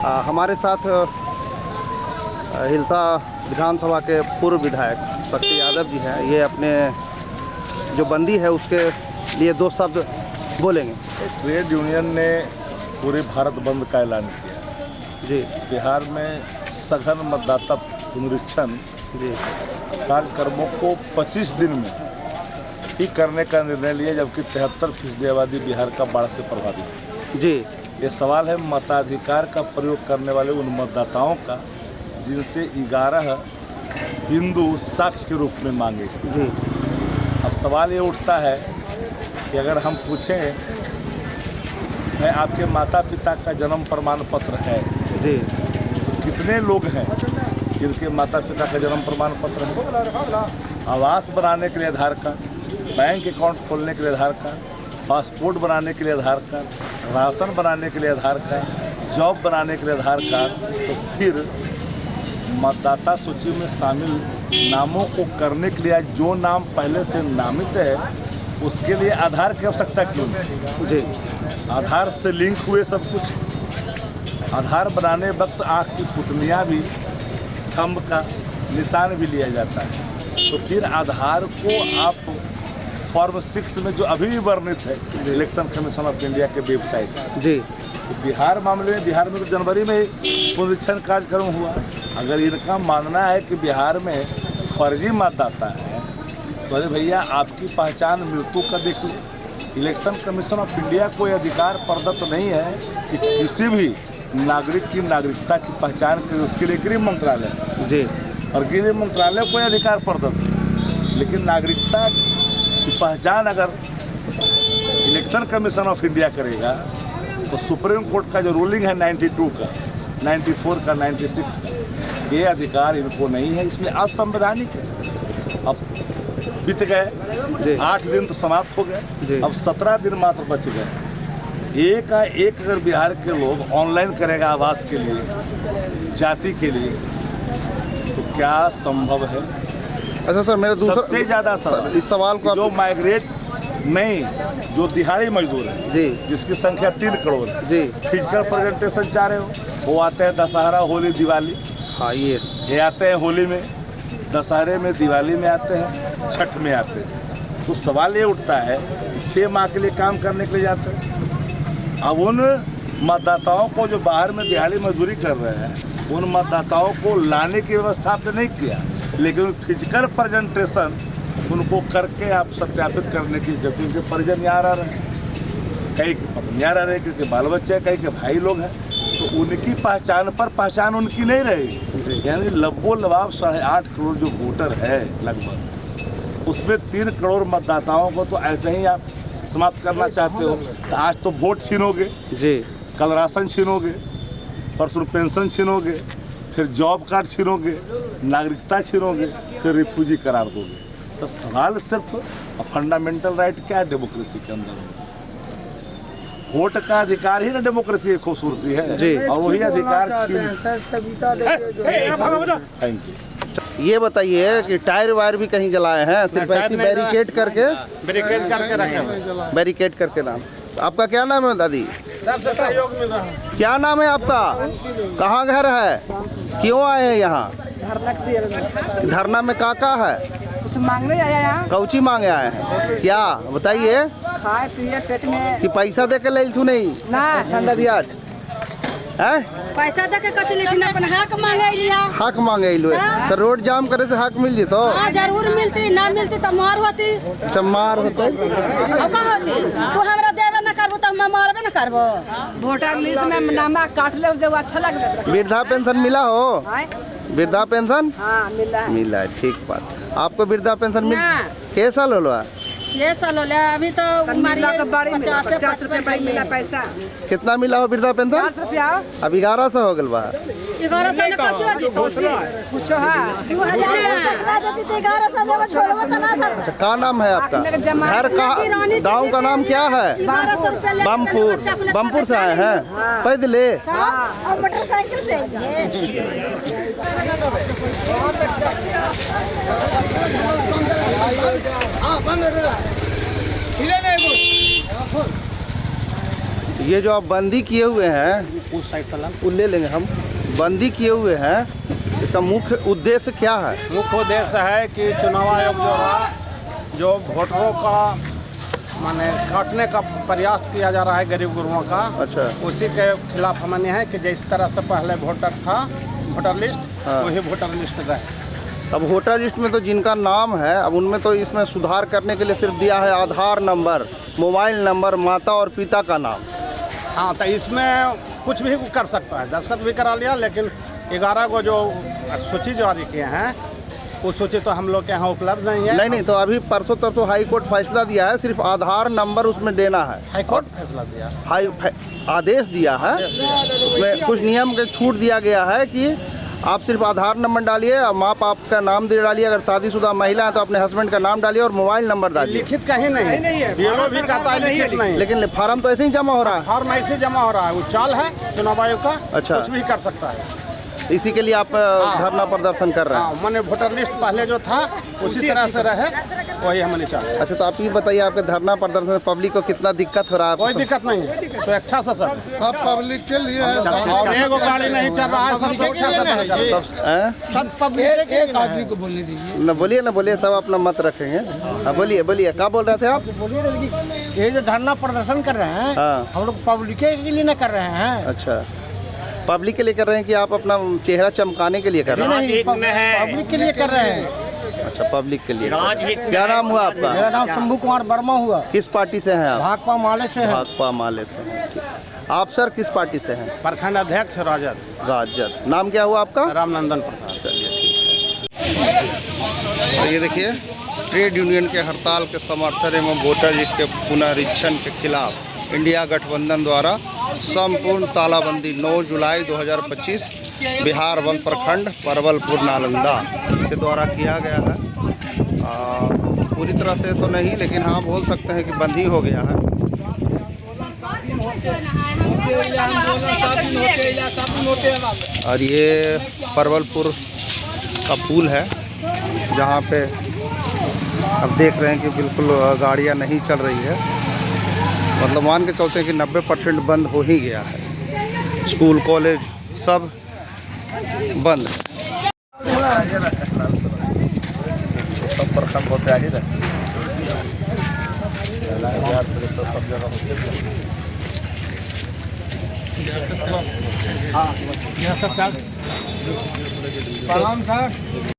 हमारे साथ हिलसा विधानसभा के पूर्व विधायक शक्ति यादव जी हैं। ये अपने जो बंदी है उसके लिए दो शब्द बोलेंगे। ट्रेड यूनियन ने पूरे भारत बंद का ऐलान किया जी। बिहार में सघन मतदाता पुनरीक्षण जी कार्यक्रमों को 25 दिन में ही करने का निर्णय लिया, जबकि 73% आबादी बिहार का बाढ़ से प्रभावित है। जी। ये सवाल है मताधिकार का प्रयोग करने वाले उन मतदाताओं का जिनसे 11 बिंदु साक्ष्य के रूप में मांगे। जी। अब सवाल ये उठता है कि अगर हम पूछें मैं आपके माता पिता का जन्म प्रमाण पत्र है जी, तो कितने लोग हैं जिनके माता पिता का जन्म प्रमाण पत्र है? आवास बनाने के लिए आधार कार्ड, बैंक अकाउंट खोलने के लिए आधार कार्ड, पासपोर्ट बनाने के लिए आधार कार्ड, राशन बनाने के लिए आधार कार्ड, जॉब बनाने के लिए आधार कार्ड, तो फिर मतदाता सूची में शामिल नामों को करने के लिए जो नाम पहले से नामित है उसके लिए आधार की आवश्यकता क्यों नहीं? जी। आधार से लिंक हुए सब कुछ। आधार बनाने वक्त आँख की पुतलियाँ भी, थंब का निशान भी लिया जाता है। तो फिर आधार को आप फॉर्म 6 में जो अभी भी वर्णित है इलेक्शन कमीशन ऑफ इंडिया के वेबसाइट जी, तो बिहार मामले में बिहार में तो जनवरी में पुनरीक्षण कार्यक्रम हुआ। अगर इनका मानना है कि बिहार में फर्जी मतदाता है तो अरे भैया आपकी पहचान मृत्यु का देख लो। इलेक्शन कमीशन ऑफ इंडिया को यह अधिकार प्रदत्त नहीं है कि किसी भी नागरिक की नागरिकता की पहचान करे, उसके लिए गृह मंत्रालय है जी, और गृह मंत्रालय को यह अधिकार प्रदत्त है। लेकिन नागरिकता की पहचान अगर इलेक्शन कमीशन ऑफ इंडिया करेगा तो सुप्रीम कोर्ट का जो रूलिंग है 92 का, 94 का, 96 का, ये अधिकार इनको नहीं है, इसलिए असंवैधानिक है। अब बीत गए 8 दिन तो समाप्त हो गए, अब 17 दिन मात्र बच गए। एक अगर बिहार के लोग ऑनलाइन करेगा आवास के लिए, जाति के लिए, तो क्या संभव है? अच्छा सर, मेरा दूसरा सबसे ज़्यादा सवाल इस सवाल को जो माइग्रेट नहीं, जो दिहाड़ी मजदूर है जी, जिसकी संख्या 3 करोड़ है जी, फिजिकल प्रेजेंटेशन चाह रहे हो, वो आते हैं दशहरा, होली, दिवाली। हाँ ये आते हैं होली में, दशहरे में, दिवाली में आते हैं, छठ में आते हैं। तो सवाल ये उठता है 6 माह के लिए काम करने के लिए जाते हैं। अब उन मतदाताओं को जो बाहर में दिहाड़ी मजदूरी कर रहे हैं उन मतदाताओं को लाने की व्यवस्था आपने नहीं किया, लेकिन फिजिकल प्रेजेंटेशन उनको करके आप सत्यापित करने की, जबकि उनके परिजन यहाँ रह रहे हैं, कई के पत्नियाँ रह रहे हैं, क्योंकि बाल बच्चे कई के भाई लोग हैं, तो उनकी पहचान पर पहचान उनकी नहीं रहेगी। यानी लब्बो लबाब 8.5 करोड़ जो वोटर है लगभग, उसमें 3 करोड़ मतदाताओं को तो ऐसे ही आप समाप्त करना चाहते हो। तो आज तो वोट छीनोगे जी, कल राशन छीनोगे, परसों पेंशन छीनोगे, फिर जॉब कार्ड छीनोगे, नागरिकता छीनोगे, फिर रिफ्यूजी करार दोगे। तो सवाल सिर्फ फंडामेंटल राइट क्या है डेमोक्रेसी के अंदर? वोट का अधिकार ही ना डेमोक्रेसी की खूबसूरती है जी। और वही अधिकार थैंक यू। ये बताइए कि टायर वायर भी कहीं जलाए हैं? सिर्फ ऐसी बैरिकेड करके रखे बैरिकेड करके नाम। आपका क्या नाम है दादी? क्या नाम है आपका? कहाँ घर है? क्यों आए हैं यहाँ? धरना में काका है? कुछ मांगने आया यहाँ। कौची मांगे आए हैं? क्या बताइए? खाए पिए पेट में कि पैसा दे के ले तू नहीं ना ठंडा दिया है? पैसा दे के कच लेकिन अपन हक मांगे लिया। हक मांगे लो तो रोड जाम करे से हक मिल जितो? हाँ जरूर मिलती, ना मिलती तो मार होती। अच्छा मार होते अब का होती? तू हमरा देवे न करबो तो हम मारबे न करबो। वोटर लिस्ट में नामा काट ले जो अच्छा लगे। वृद्धा पेंशन मिला हो? वृद्धा पेंशन हाँ मिला है। मिला है, ठीक बात। आपको वृद्धा पेंशन मिल ना। के साल हो? ये साल हो लिया अभी तो 50 रुपये मिला पैसा। कितना मिला हो वृद्धा पेंशन? 50 रुपया। अब 1100 हो गल बा। 1100 में कचो जी तो कुछ है 2000 देती तो 1100 में छोड़बो तो ना कर। अच्छा, का नाम है आपका? घर का गांव का नाम क्या है? बमपुर। बमपुर से आए हैं पैदले? और मोटरसाइकिल से ये जो आप बंदी किए हुए हैं, उस साइड से वो ले लेंगे हम। बंदी किए हुए हैं, इसका मुख्य उद्देश्य क्या है? मुख्य उद्देश्य है कि चुनाव आयोग जो रहा, जो वोटरों का माने काटने का प्रयास किया जा रहा है गरीब गुरुओं का, अच्छा। उसी के खिलाफ हमने है कि जिस तरह से पहले वोटर था, वोटर लिस्ट, हाँ। वही वोटर लिस्ट रहे। अब वोटर लिस्ट में तो जिनका नाम है, अब उनमें तो इसमें सुधार करने के लिए सिर्फ दिया है आधार नंबर, मोबाइल नंबर, माता और पिता का नाम। हाँ, तो इसमें कुछ भी कर सकता है, दस्तखत भी करा लिया, लेकिन 11 को जो सूची जारी किए हैं, वो सूची तो हम लोग के यहाँ उपलब्ध नहीं है। नहीं, तो अभी परसों तरसों हाई कोर्ट फैसला दिया है, सिर्फ आधार नंबर उसमें देना है। हाई कोर्ट फैसला दिया, आदेश दिया है, उसमें कुछ नियम के छूट दिया गया है कि आप सिर्फ आधार नंबर डालिए और माँ बाप का नाम दे डालिए, अगर शादीशुदा महिला है तो अपने हस्बैंड का नाम डालिए और मोबाइल नंबर डालिए। लिखित कहीं नहीं, बीएलओ भी कहता है लिखित नहीं, लेकिन फार्म तो ऐसे ही जमा हो रहा है। फॉर्म ऐसे जमा हो रहा है, वो चाल है चुनाव आयोग का। अच्छा। कुछ भी कर सकता है। इसी के लिए आप धरना प्रदर्शन कर रहे हैं? हाँ, मैंने वोटर लिस्ट पहले जो था उसी तरह से रहे, वही हमने चाहते हैं। अच्छा, तो आप ये बताइए, आपके धरना प्रदर्शन से पब्लिक को कितना दिक्कत हो रहा है? कोई दिक्कत नहीं है, तो अच्छा सा सब पब्लिक के लिए है। और एगो गाड़ी नहीं चल रहा है, सब अच्छा से सब पब्लिक। एक आदमी को बोलने दीजिए। न बोलिए, सब अपना मत रखेंगे। हाँ, बोलिए, क्या बोल रहे थे आप? ये जो धरना प्रदर्शन कर रहे हैं, हाँ। हम लोग पब्लिक के लिए न कर रहे हैं। अच्छा, पब्लिक के लिए कर रहे हैं कि आप अपना चेहरा चमकाने के लिए कर रहे हैं? नहीं, पब्लिक के लिए कर रहे हैं। अच्छा, पब्लिक के लिए। क्या नाम हुआ आपका? मेरा नाम शंभू कुमार वर्मा हुआ। किस पार्टी से हैं आप? भाकपा माले से है। भाकपा माले से। आप सर किस पार्टी से हैं? प्रखंड अध्यक्ष राजद। नाम क्या हुआ आपका? रामनंदन प्रसाद। तो ये देखिए, ट्रेड यूनियन के हड़ताल के समर्थन एवं वोटर लिस्ट के पुनरीक्षण के खिलाफ इंडिया गठबंधन द्वारा संपूर्ण तालाबंदी 9 जुलाई 2025 बिहार वन प्रखंड परवलपुर नालंदा के द्वारा किया गया है। पूरी तरह से तो नहीं, लेकिन हाँ बोल सकते हैं कि बंद ही हो गया है। और ये परवलपुर का पुल है, जहाँ पे अब देख रहे हैं कि बिल्कुल गाड़ियाँ नहीं चल रही है। मतलब मान के चलते हैं कि 90% बंद हो ही गया है। स्कूल कॉलेज सब बंद है। सब प्रखंड होते आगे सलाम सर।